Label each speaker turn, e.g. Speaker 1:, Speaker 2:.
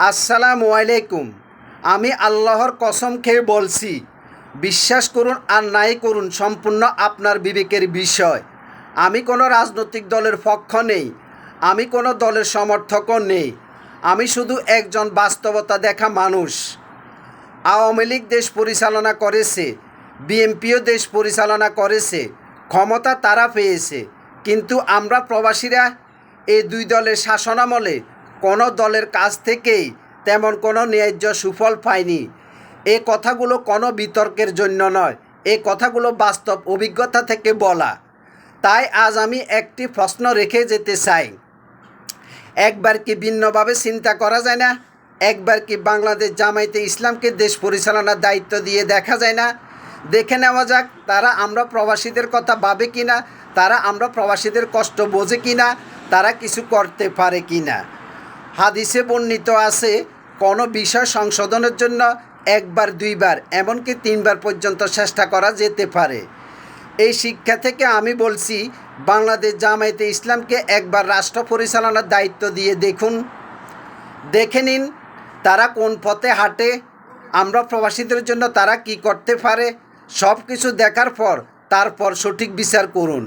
Speaker 1: আসসালামু আলাইকুম। আমি আল্লাহর কসম খেয়ে বলছি, বিশ্বাস করুন আর নাই করুন সম্পূর্ণ আপনার বিবেকের বিষয়। আমি কোনো রাজনৈতিক দলের পক্ষ নেই, আমি কোনো দলের সমর্থকও নেই। আমি শুধু একজন বাস্তবতা দেখা মানুষ। আওয়ামী লীগ দেশ পরিচালনা করেছে, বিএনপিও দেশ পরিচালনা করেছে, ক্ষমতা তারা পেয়েছে। কিন্তু আমরা প্রবাসীরা এই দুই দলের শাসনামলে কোনো দলের কাছ থেকেই তেমন কোনো ন্যায্য সুফল পাইনি। এই কথাগুলো কোনো বিতর্কের জন্য নয়, এই কথাগুলো বাস্তব অভিজ্ঞতা থেকে বলা। তাই আজ আমি একটি প্রশ্ন রেখে যেতে চাই, একবার কি ভিন্নভাবে চিন্তা করা যায় না? একবার কি বাংলাদেশ জামায়াতে ইসলামকে দেশ পরিচালনার দায়িত্ব দিয়ে দেখা যায় না? দেখে নেওয়া যাক তারা আমরা প্রবাসীদের কথা ভাবে কি না, তারা আমরা প্রবাসীদের কষ্ট বোঝে কি না, তারা কিছু করতে পারে কি না। হাদিসে বর্ণিত আছে, কোনো বিষয় সংশোধনের জন্য একবার, দুইবার, এমনকি তিনবার পর্যন্ত চেষ্টা করা যেতে পারে। এই শিক্ষা থেকে আমি বলছি, বাংলাদেশ জামায়াতে ইসলামকে একবার রাষ্ট্র পরিচালনার দায়িত্ব দিয়ে দেখুন, দেখে নিন তারা কোন পথে হাঁটে, আমরা প্রবাসীদের জন্য তারা কি করতে পারে। সব কিছু দেখার পর তারপর সঠিক বিচার করুন।